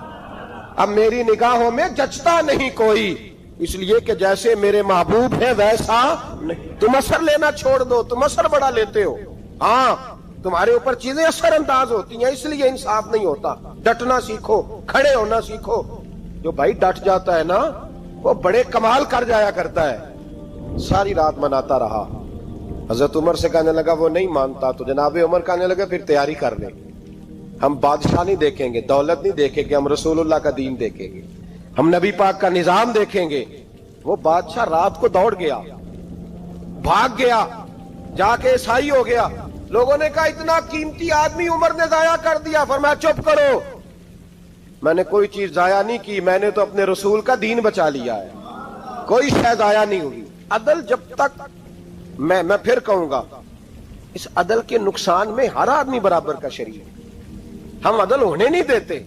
اب میری نگاہوں میں جچتا نہیں کوئی، اس لیے کہ جیسے میرے محبوب ہیں ویسا نہیں۔ تم اثر لینا چھوڑ دو، تم اثر بڑا لیتے ہو۔ ہاں تمہارے اوپر چیزیں اثر انداز ہوتی ہیں، اس لیے انصاف نہیں ہوتا۔ ڈٹنا سیکھو، کھڑے ہونا سیکھو۔ جو بھائی ڈٹ جاتا ہے نا وہ بڑے کمال کر جایا کرتا ہے۔ ساری رات مناتا رہا۔ حضرت عمر سے کہنے لگا وہ نہیں مانتا، تو جناب عمر کہنے لگے پھر تیاری کر لیں، ہم بادشاہ نہیں دیکھیں گے، دولت نہیں دیکھیں گے، ہم رسول اللہ کا دین دیکھیں گے، ہم نبی پاک کا نظام دیکھیں گے۔ وہ بادشاہ رات کو دوڑ گیا، بھاگ گیا، جا کے عیسائی ہو گیا۔ لوگوں نے کہا اتنا قیمتی آدمی عمر نے ضائع کر دیا۔ فرمایا چپ کرو، میں نے کوئی چیز ضائع نہیں کی، میں نے تو اپنے رسول کا دین بچا لیا ہے، کوئی شے ضائع نہیں ہوئی۔ عدل جب تک میں پھر کہوں گا اس عدل کے نقصان میں ہر آدمی برابر کا شریک ہے۔ ہم عدل ہونے نہیں دیتے،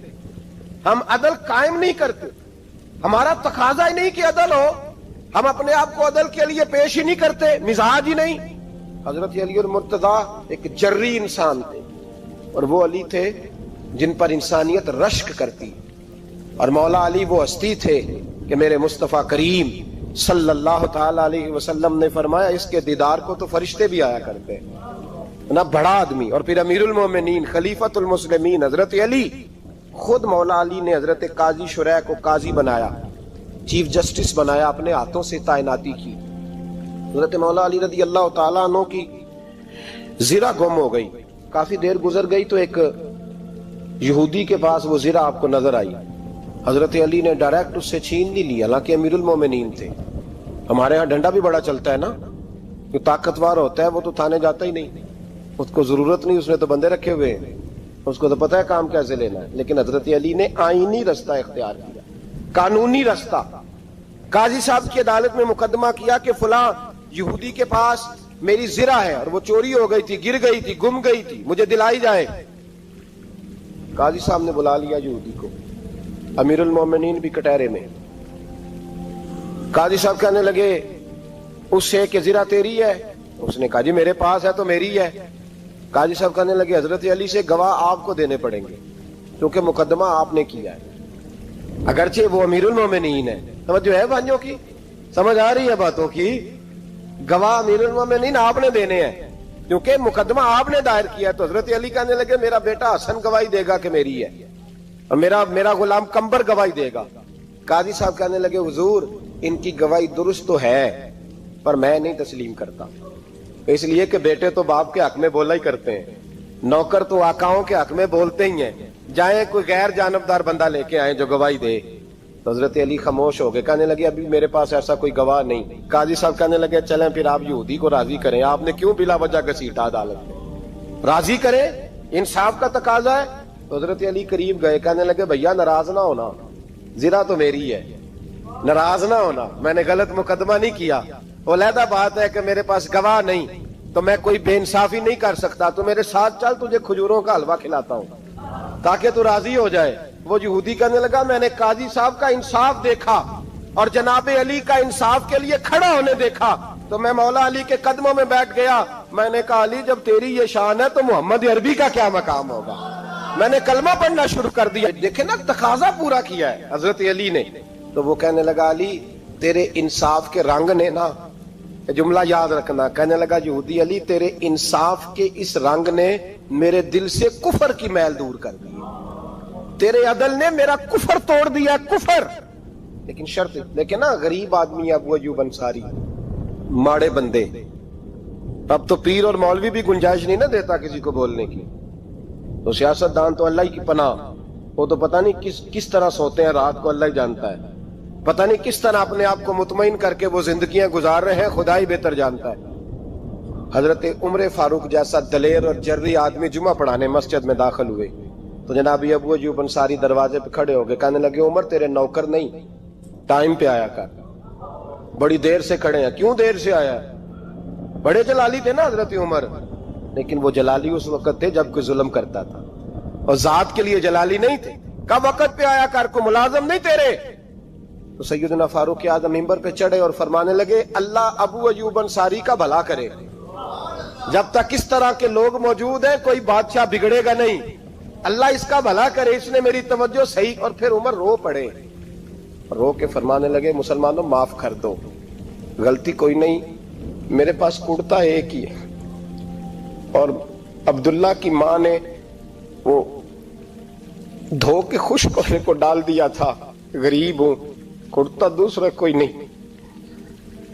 ہم عدل قائم نہیں کرتے, ہمارا تقاضا ہی نہیں کہ عدل ہو, ہم اپنے آپ کو عدل کے لیے پیش ہی نہیں کرتے, مزاج ہی نہیں. حضرت علی المرتضیٰ ایک جری انسان تھے, اور وہ علی تھے جن پر انسانیت رشک کرتی, اور مولا علی وہ ہستی تھے کہ میرے مصطفیٰ کریم صلی اللہ تعالی علیہ وسلم نے فرمایا اس کے دیدار کو تو فرشتے بھی آیا کرتے نا, بڑا آدمی. اور پھر امیر المومنین خلیفۃ المسلمین حضرت علی, خود مولا علی نے حضرت قاضی شریح کو قاضی بنایا, چیف جسٹس بنایا, اپنے ہاتھوں سے تعیناتی کی. حضرت مولا علی رضی اللہ تعالیٰ عنہ کی زرہ گم ہو گئی, کافی دیر گزر گئی تو ایک یہودی کے پاس وہ زرہ آپ کو نظر آئی. حضرت علی نے ڈائریکٹ اس سے چھین نہیں لی, حالانکہ امیر المومنین تھے. ہمارے ہاں ڈنڈا بھی بڑا چلتا ہے نا, جو طاقتور ہوتا ہے وہ تو تھانے جاتا ہی نہیں, اس کو ضرورت نہیں, اس نے تو بندے رکھے ہوئے ہیں, اس کو تو پتہ ہے کام کیسے لینا ہے. لیکن حضرت علی نے آئینی رستہ اختیار کیا, قانونی رستہ. قاضی صاحب کی عدالت میں مقدمہ کیا کہ فلاں یہودی کے پاس میری زرہ ہے اور وہ چوری ہو گئی تھی, گر گئی تھی, گم گئی تھی, مجھے دلائی جائے. قاضی صاحب نے بلا لیا یہودی کو, امیر المومنین بھی کٹہرے میں. قاضی صاحب کہنے لگے اس سے کہ زرہ تیری ہے؟ اس نے کہا جی میرے پاس ہے تو میری ہے. قاضی صاحب کہنے لگے حضرت علی سے گواہ آپ کو دینے پڑیں گے کیونکہ مقدمہ آپ نے کیا ہے, اگرچہ وہ امیر المومنین ہے. توجہ ہے بھائیوں کی, سمجھ آ رہی ہے باتوں کی؟ گواہ امیر المومنین آپ نے دینے ہیں کیونکہ مقدمہ آپ نے دائر کیا. تو حضرت علی کہنے لگے میرا بیٹا حسن گواہی دے گا کہ میری ہے, اور میرا غلام کمبر گواہی دے گا. قاضی صاحب کہنے لگے حضور ان کی گواہی درست تو ہے پر میں نہیں تسلیم کرتا, اس لیے کہ بیٹے تو باپ کے حق میں بولا ہی کرتے ہیں, نوکر تو آقاؤں کے حق میں بولتے ہی ہیں, جائیں کوئی غیر جانبدار بندہ لے کے آئیں جو گواہی دے. تو حضرت علی خاموش ہو گئے, کہنے لگے ابھی میرے پاس ایسا کوئی گواہ نہیں. قاضی صاحب کہنے لگے چلیں پھر آپ یہودی کو راضی کریں, آپ نے کیوں بلا وجہ گھسیٹا عدالت میں, راضی کریں, انصاف کا تقاضا ہے. تو حضرت علی قریب گئے, کہنے لگے بھیا ناراض نہ ہونا, زرہ تو میری ہے, ناراض نہ ہونا, میں نے غلط مقدمہ نہیں کیا. علیحدہ بات ہے کہ میرے پاس گواہ نہیں تو میں کوئی بے انصافی نہیں کر سکتا, تو میرے ساتھ چل تجھے کھجوروں کا حلوہ کھلاتا ہوں تاکہ تو راضی ہو جائے. وہ یہودی کہنے لگا میں نے قاضی صاحب کا انصاف دیکھا اور جناب علی کا انصاف کے لیے کھڑا ہونے دیکھا تو میں مولا علی کے قدموں میں بیٹھ گیا. میں نے کہا علی جب تیری یہ شان ہے تو محمد عربی کا کیا مقام ہوگا. میں نے کلمہ پڑھنا شروع کر دیا. دیکھیں نا تقاضا پورا کیا ہے حضرت علی نے. تو وہ کہنے لگا علی تیرے انصاف کے رنگ نے نا, جملہ یاد رکھنا, کہنے لگا یہودی علی تیرے انصاف کے اس رنگ نے میرے دل سے کفر کی میل دور کر دی, تیرے عدل نے میرا کفر توڑ دیا, کفر. لیکن شرط دیکھیں نا, غریب آدمی ابو ایوب انصاری, ماڑے بندے, اب تو پیر اور مولوی بھی گنجائش نہیں نہ دیتا کسی کو بولنے کی. تو سیاست دان تو اللہ کی پناہ, وہ تو پتہ نہیں کس طرح سوتے ہیں رات کو, اللہ ہی جانتا ہے, پتہ نہیں کس طرح اپنے آپ کو مطمئن کر کے وہ زندگیاں گزار رہے ہیں, خدا ہی بہتر جانتا ہے. حضرت عمر فاروق جیسا دلیر اور جرری آدمی جمعہ پڑھانے مسجد میں داخل ہوئے تو جناب ابو ایوب انصاری دروازے پہ کھڑے ہو گئے, کہنے لگے عمر تیرے نوکر نہیں, ٹائم پہ آیا کر, بڑی دیر سے کھڑے ہیں. کیوں دیر سے آیا؟ بڑے جلالی تھے نا حضرت عمر, لیکن وہ جلالی اس وقت تھے جب کوئی ظلم کرتا تھا, اور ذات کے لیے جلالی نہیں تھے. کب وقت پہ آیا کر, کو ملازم نہیں تیرے. تو سیدنا فاروق اعظم منبر پہ چڑھے اور فرمانے لگے اللہ ابو ایوب انصاری کا بھلا کرے, جب تک اس طرح کے لوگ موجود ہیں کوئی بادشاہ بگڑے گا نہیں, اللہ اس کا بھلا کرے, اس نے میری توجہ صحیح. اور پھر عمر رو پڑے, رو کے فرمانے لگے مسلمانوں معاف کر دو, غلطی کوئی نہیں, میرے پاس کرتا ایک ہی ہے, اور عبداللہ کی ماں نے وہ دھو کے خشک ہونے کو ڈال دیا تھا, غریب ہوں, کرتا دوسرا کوئی نہیں,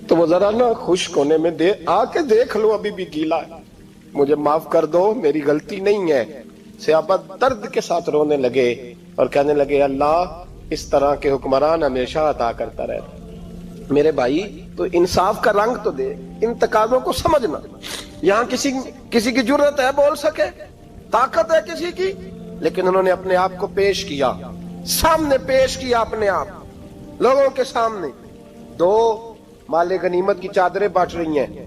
تو وہ ذرا نا خشک ہونے میں آ کے دیکھ لو ابھی بھی گیلا ہے, مجھے معاف کر دو, میری غلطی نہیں ہے. صحابہ درد کے ساتھ رونے لگے اور کہنے لگے اللہ اس طرح کے حکمران ہمیشہ عطا کرتا رہتا. میرے بھائی تو انصاف کا رنگ تو دے, ان تقاضوں کو سمجھنا. یہاں کسی کی جرت ہے بول سکے, طاقت ہے کسی کی, لیکن انہوں نے اپنے آپ کو پیش کیا, سامنے پیش کیا اپنے آپ لوگوں کے سامنے. دو مال غنیمت کی چادریں بانٹ رہی ہیں,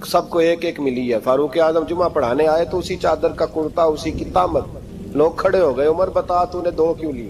سب کو ایک ایک ملی ہے. فاروق اعظم جمعہ پڑھانے آئے تو اسی چادر کا کرتا, اسی کی تامت. لوگ کھڑے ہو گئے, عمر بتا تو نے دو کیوں لی؟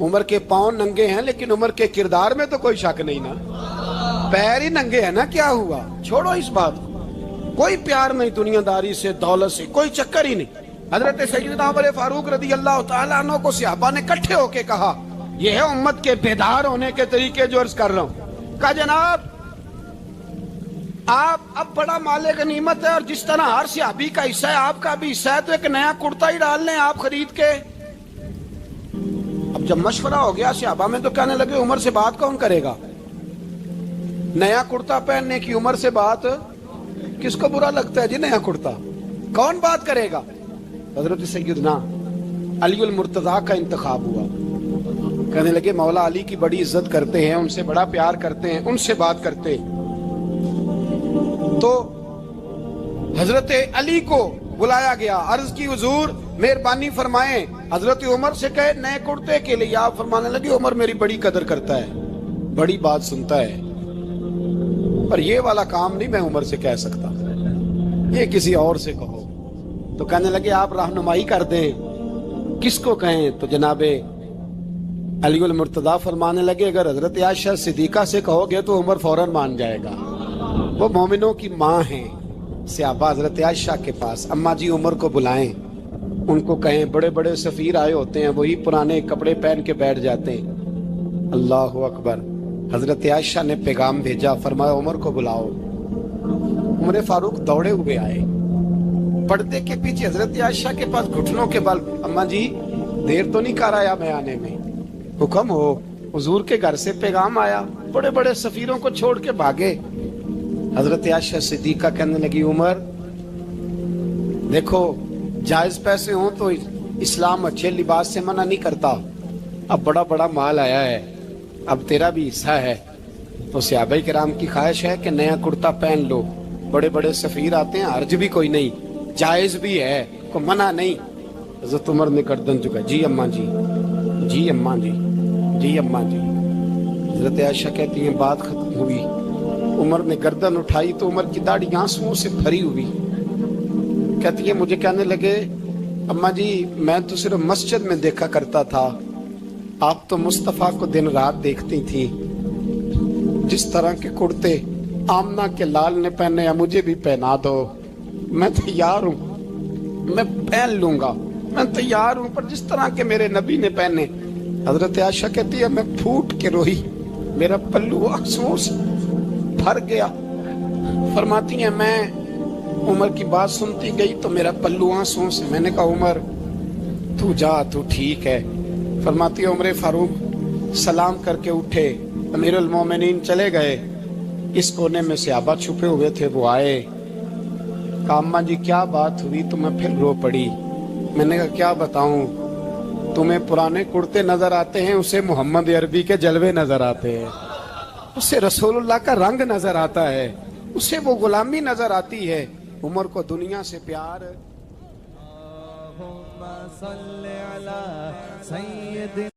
عمر کے پاؤں ننگے ہیں لیکن عمر کے کردار میں تو کوئی شک نہیں نا. پیر ہی ننگے ہیں نا, کیا ہوا؟ چھوڑو اس بات کو. کوئی پیار نہیں دنیا داری سے, دولت سے, کوئی چکر ہی نہیں. حضرت سیدنا عمر فاروق رضی اللہ تعالیٰ عنہ کو صحابہ نے کٹھے ہو کے کہا, یہ ہے امت کے بیدار ہونے کے طریقے جو عرض کر رہا ہوں. کہا جناب آپ اب بڑا مال غنیمت ہے, اور جس طرح ہر صحابی کا حصہ ہے آپ کا بھی حصہ ہے, تو ایک نیا کرتا ہی ڈال لیں آپ خرید کے. اب جب مشورہ ہو گیا صحابہ میں تو کہنے لگے عمر سے بات کون کرے گا؟ نیا کرتا پہننے کی عمر سے بات کس کو برا لگتا ہے جی؟ نیا کرتا کون بات کرے گا؟ حضرت سیدنا علی المرتضیٰ کا انتخاب ہوا. کہنے لگے مولا علی کی بڑی عزت کرتے ہیں, ان سے بڑا پیار کرتے ہیں, ان سے بات کرتے. تو حضرت علی کو بلایا گیا, عرض کی حضور مہربانی فرمائیں. حضرت عمر سے کہے نئے کرتے کے لیے. آپ فرمانے لگے عمر میری بڑی قدر کرتا ہے, بڑی بات سنتا ہے, پر یہ والا کام نہیں میں عمر سے کہہ سکتا, یہ کسی اور سے کہو. تو کہنے لگے آپ رہنمائی کر دیں کس کو کہیں. تو جناب علی المرتضیٰ فرمانے لگے اگر حضرت عائشہ صدیقہ سے کہو گے تو عمر فوراً مان جائے گا, وہ مومنوں کی ماں ہیں. صحابہ حضرت عائشہ کے پاس, اماں جی عمر کو بلائیں, ان کو کہیں. بڑے بڑے سفیر آئے ہوتے ہیں, وہی پرانے کپڑے پہن کے بیٹھ جاتے ہیں. اللہ اکبر. حضرت عائشہ نے پیغام بھیجا, فرمایا عمر کو بلاؤ. عمر فاروق دوڑے ہوئے آئے, پردے کے پیچھے حضرت عائشہ کے پاس گھٹنوں کے بل, اماں جی دیر تو نہیں کر آیا میں آنے میں؟ حکم ہو. حضور کے گھر سے پیغام آیا, بڑے بڑے سفیروں کو چھوڑ کے بھاگے. حضرت عائشہ صدیقہ کہنے لگی عمر دیکھو جائز پیسے ہوں تو اسلام اچھے لباس سے منع نہیں کرتا, اب بڑا بڑا مال آیا ہے, اب تیرا بھی حصہ ہے, تو صحابہ کرام کی خواہش ہے کہ نیا کرتا پہن لو. بڑے بڑے سفیر آتے ہیں, حرج بھی کوئی نہیں, جائز بھی ہے, کوئی منع نہیں. حضرت عمر نے گردن جھکا, جی اماں جی, جی اماں جی, جی اماں جی. حضرت عائشہ کہتی ہیں بات ختم ہوئی, عمر نے گردن اٹھائی تو عمر کی داڑھی آنسوؤں سے بھری ہوئی. کہتی ہے مجھے کہنے لگے اماں جی میں تو صرف مسجد میں دیکھا کرتا تھا, آپ تو مصطفیٰ کو دن رات دیکھتی تھی. جس طرح کے کرتے آمنہ کے لال نے پہنے ہیں مجھے بھی پہنا دو, میں تیار ہوں, میں پہن لوں گا, میں تیار ہوں, پر جس طرح کے میرے نبی نے پہنے. حضرت عائشہ کہتی ہے میں پھوٹ کے روئی, میرا پلو آنسوؤں سے بھر گیا. فرماتی ہیں میں عمر کی بات سنتی گئی تو میرا پلو آنسوؤں سے, میں نے کہا عمر تو جا, تو ٹھیک ہے. فرماتی ہے عمر فاروق سلام کر کے اٹھے, امیر المومنین چلے گئے. اس کونے میں صحابہ چھپے ہوئے تھے, وہ آئے. کہا اماں جی کیا بات ہوئی؟ تو میں پھر رو پڑی. میں نے کہا کیا بتاؤں, تمہیں پرانے کرتے نظر آتے ہیں, اسے محمد عربی کے جلوے نظر آتے ہیں, اسے رسول اللہ کا رنگ نظر آتا ہے, اسے وہ غلامی نظر آتی ہے. عمر کو دنیا سے پیار. اللہم صلی علی سیدنا